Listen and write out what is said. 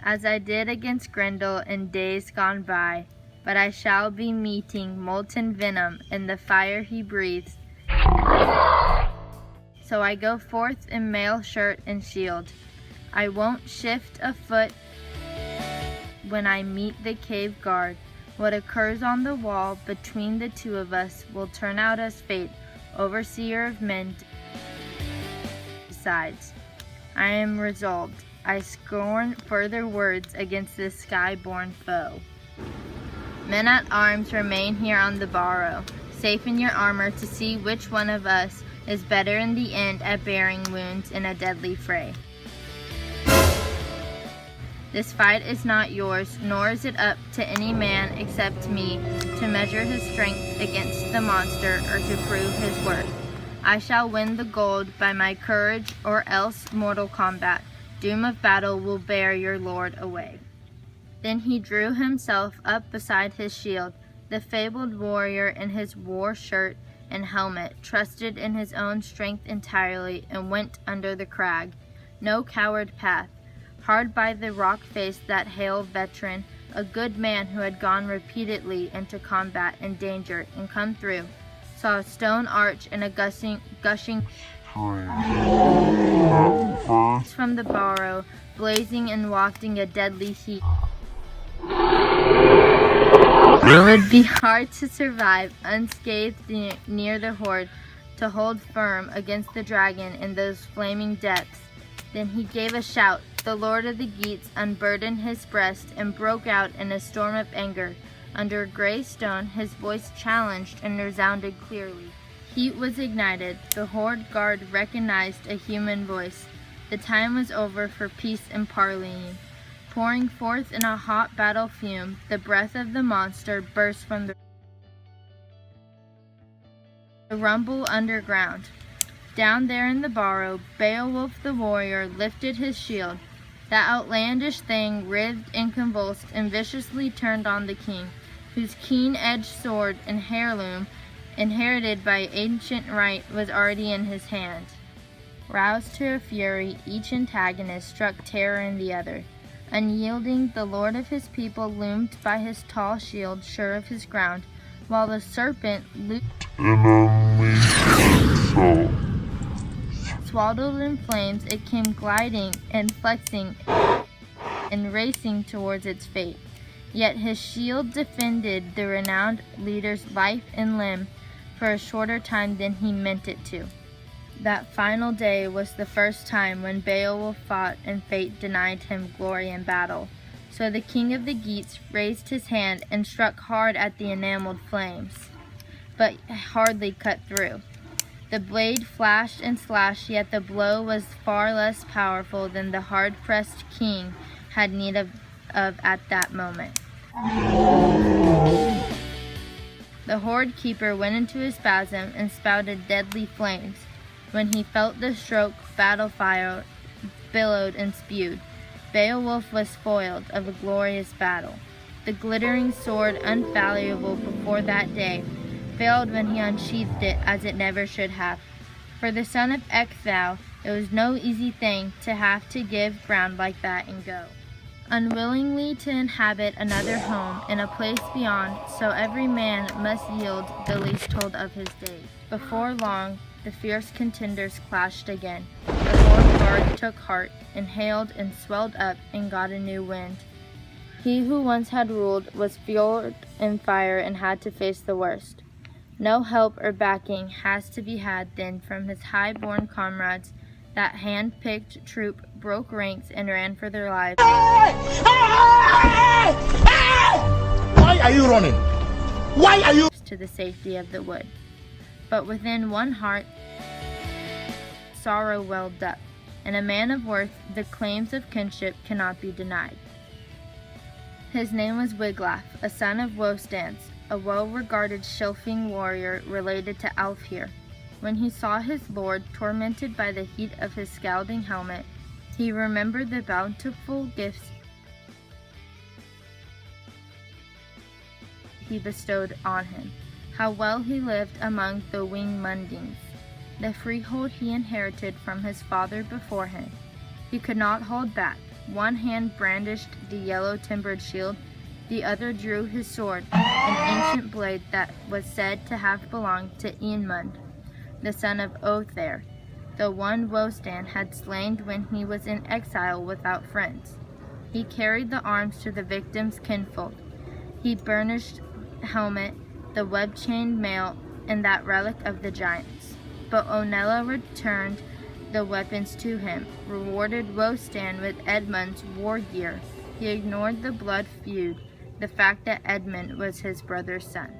as I did against Grendel in days gone by, but I shall be meeting molten venom in the fire he breathes. So I go forth in mail shirt and shield. I won't shift a foot when I meet the cave guard. What occurs on the wall between the two of us will turn out as fate, overseer of men. Besides, I am resolved. I scorn further words against this sky-born foe. Men at arms, remain here on the barrow, safe in your armor to see which one of us is better in the end at bearing wounds in a deadly fray. This fight is not yours, nor is it up to any man except me to measure his strength against the monster or to prove his worth. I shall win the gold by my courage or else mortal combat. Doom of battle will bear your lord away. Then he drew himself up beside his shield. The fabled warrior in his war shirt and helmet trusted in his own strength entirely and went under the crag. No coward path. Hard by the rock face that hale veteran, a good man who had gone repeatedly into combat and danger and come through, saw a stone arch and a gushing from the barrow, blazing and wafting a deadly heat. It would be hard to survive unscathed near the horde, to hold firm against the dragon in those flaming depths. Then he gave a shout. The lord of the Geats unburdened his breast and broke out in a storm of anger. Under a gray stone his voice challenged and resounded clearly. Heat was ignited. The horde guard recognized a human voice. The time was over for peace and parleying. Pouring forth in a hot battle fume, the breath of the monster burst from the rumble underground. Down there in the barrow, Beowulf the warrior lifted his shield. That outlandish thing writhed and convulsed and viciously turned on the king, whose keen-edged sword and heirloom, inherited by ancient right, was already in his hand. Roused to a fury, each antagonist struck terror in the other. Unyielding, the lord of his people loomed by his tall shield, sure of his ground, while the serpent looped swaddled in flames, it came gliding and flexing and racing towards its fate. Yet his shield defended the renowned leader's life and limb for a shorter time than he meant it to. That final day was the first time when Beowulf fought and fate denied him glory in battle. So the king of the Geats raised his hand and struck hard at the enameled flames, but hardly cut through. The blade flashed and slashed, yet the blow was far less powerful than the hard-pressed king had need of at that moment. The horde keeper went into a spasm and spouted deadly flames. When he felt the stroke, battle fire billowed and spewed. Beowulf was foiled of a glorious battle. The glittering sword, unvaluable before that day, failed when he unsheathed it as it never should have. For the son of Ecgtheow, it was no easy thing to have to give ground like that and go. Unwillingly to inhabit another home in a place beyond, so every man must yield the least told of his days. Before long, the fierce contenders clashed again. The horde guard took heart, inhaled and swelled up and got a new wind. He who once had ruled was fueled in fire and had to face the worst. No help or backing has to be had then from his high-born comrades. That hand-picked troop broke ranks and ran for their lives. Why are you running? Why are you? To the safety of the wood. But within one heart, sorrow welled up. In a man of worth, the claims of kinship cannot be denied. His name was Wiglaf, a son of Wostans, a well-regarded Scylfing warrior related to Alfheir. When he saw his lord tormented by the heat of his scalding helmet, he remembered the bountiful gifts he bestowed on him, how well he lived among the Wingmundings, the freehold he inherited from his father before him. He could not hold back. One hand brandished the yellow-timbered shield, the other drew his sword, an ancient blade that was said to have belonged to Eanmund, the son of Othere, the one Wostan had slain when he was in exile without friends. He carried the arms to the victim's kinfolk. He burnished helmet, the web-chained mail, and that relic of the giants. But Onela returned the weapons to him, rewarded Wostan with Edmund's war gear. He ignored the blood feud, the fact that Edmund was his brother's son.